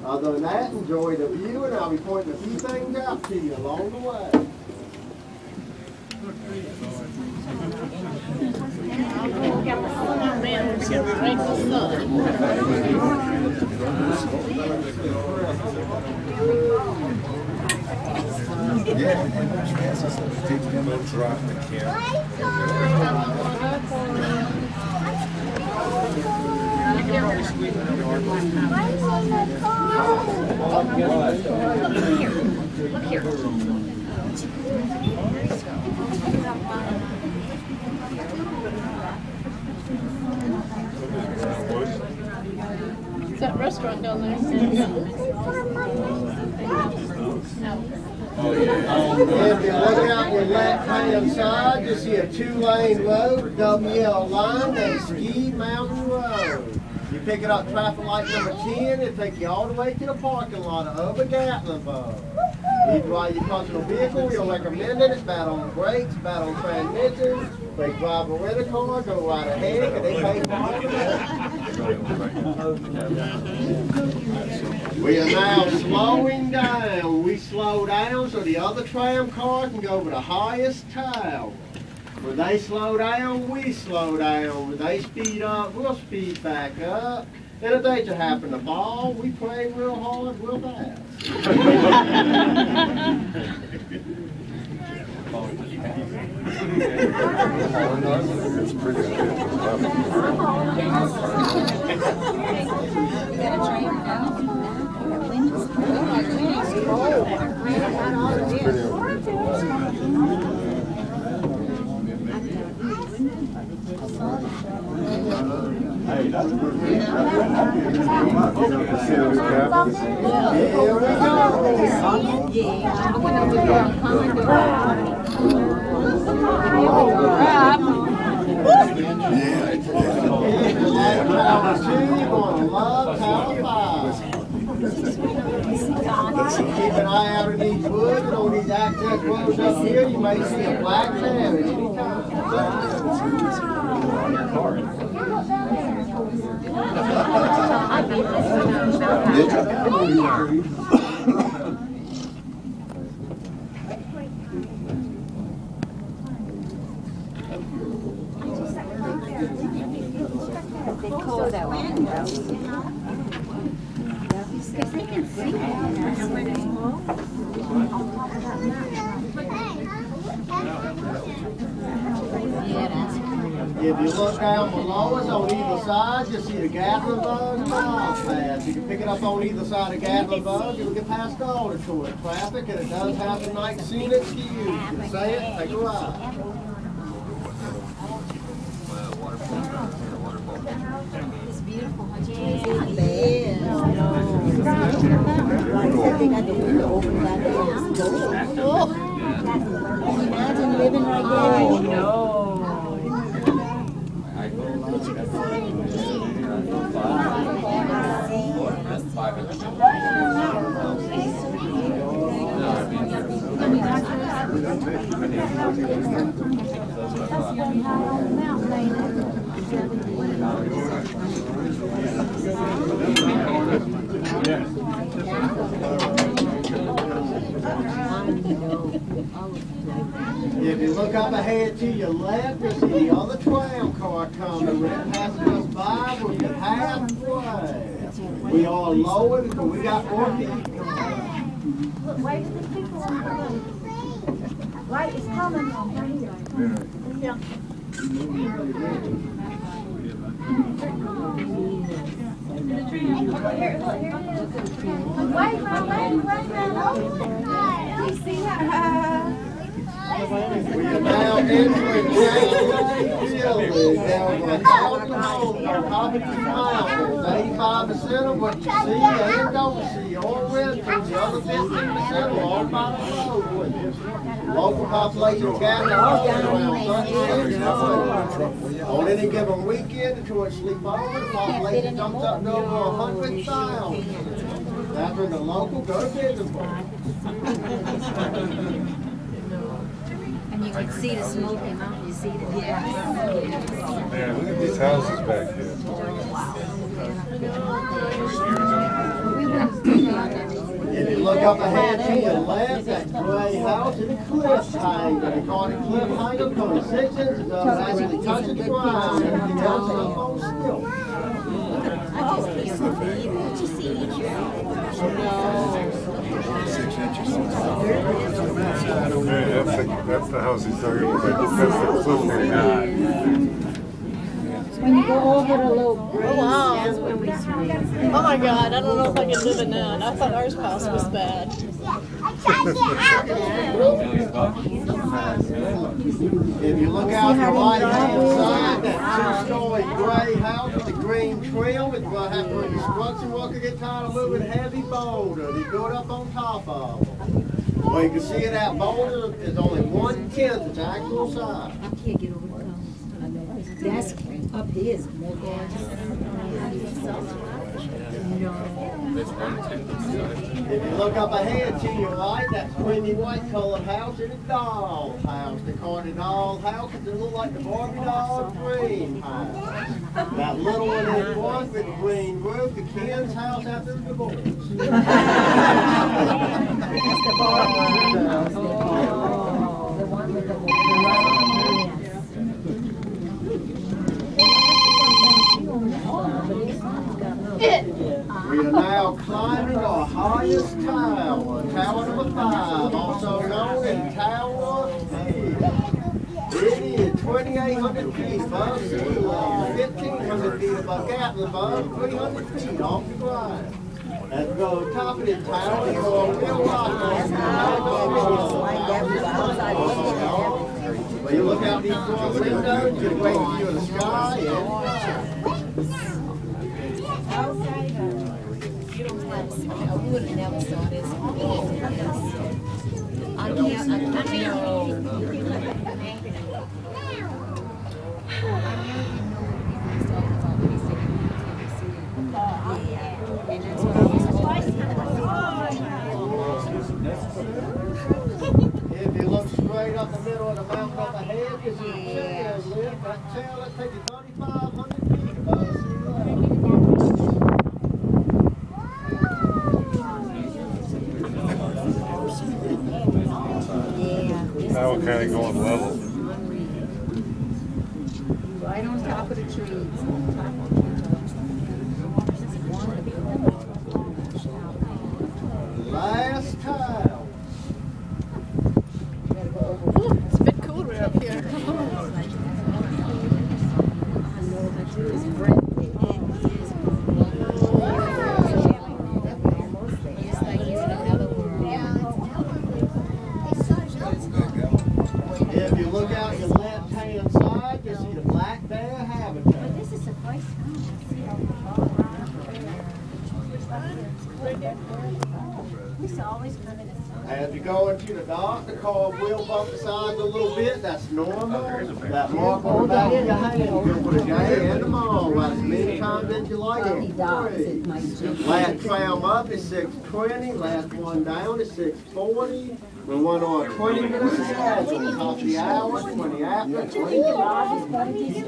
Other than that, enjoy the view, and I'll be pointing a few things out to you along the way. Look here. Is that restaurant down there? If you look out your left-hand side, you see a 2-lane road, double yellow line, that's Ski Mountain Road. You pick it up traffic light number 10, it'll take you all the way to the parking lot of Ober, Gatlinburg. You drive your personal vehicle, we'll recommend it. It's bad on brakes, bad on transmissions. They drive a rental car, go right ahead, and they pay for all of that. We are now slowing down. We slow down so the other tram car can go over the highest tower. When they slow down, we slow down. When they speed up, we'll speed back up. And if they just happen to fall, we pray real hard, real fast. It's pretty good. Hey, that's good. Keep an eye out on these woods and on these access roads up here. You may see a black tab at any time. They call that one. Because they can see If you look down below us on either side, you see the Gatlinburg Tram. You can pick it up on either side of Gatlinburg. You'll get past all the tourist traffic, and it does have a nice scenic view. You can say it, take a ride. It's beautiful. They got the window open back there. Imagine living right there. Oh, no. If you look up ahead to your left, you'll see the other tram car coming. When it passes us by, we'll get halfway. We are lower because we got more people. Look, wait for the people on the road. Light is coming on right here. Yeah. Look, here it is. Wait, my lady, wait, man. Oh, you see that? We are now entering Gatlinburg. Down 1,000 homes on top of 2 mountains. 85% of what you see and don't see or rentals. The other 15% are all by the road. Local population of Gatlinburg is around 36,000. On any given weekend, until it sleep over, the population jumps up to over 100,000. After the local, go to Gatlinburg. And you can see the Smoky Mountain. You see the Man, look at these houses back here. look up ahead to your left, that gray house is a cliff hanger. They call it a cliff hanger because it's 6 inches up, actually touching the ground. Everything else is up on still. I just can't believe it. Did you see each That's the house he's talking about. That's the cliff hanger. When you go over the little bridge, Oh, wow. that's when we swim. Oh my God, I don't know if I can live in that. I thought ours house was bad. If you look out your right-hand side, that two-story gray house with the green trim, it's going to have to construction worker get tired of moving heavy boulders. They go it up on top of them. Well, you can see it out boulder is only 1/10 its actual size. I can't get over the cones. That's up here is more gorgeous. No. If you look up ahead to your right, that creamy white colored house is a doll house. They call it a doll house because it looks like the Barbie doll dream house. That little one in front with the green roof, the Ken's house after the divorce. That's the Barbie house. The one with the We are now climbing our highest tower, Tower number 5, also known as Tower of Peace. It is 2,800 feet above sea level, 1,500 feet above Gatlinburg, 300 feet off the ground. As we go to the top of this tower, we go a real rock. When you look out these front windows, you get a great view of the sky and I would have never saw this. I can't. if you look straight up the middle of the mountain up ahead, you see a chair lift. That chair will take you 3,500 feet above sea level. Now we're kind of going level. Right on top of the trees. Last time. Ooh, it's a bit cooler up here. If you look out your left-hand side, you see the black bear habitat. This is the first time we saw always come in. As you go into the dock, the car will bump the sides a little bit. That's normal. That mark on the back of your hand, you can put a J and a mall right as many times as you like it. Last tram up is 6:20. Last one down is 6:40. We went on 20 minutes schedule. Top of the hour, 20 after, 20.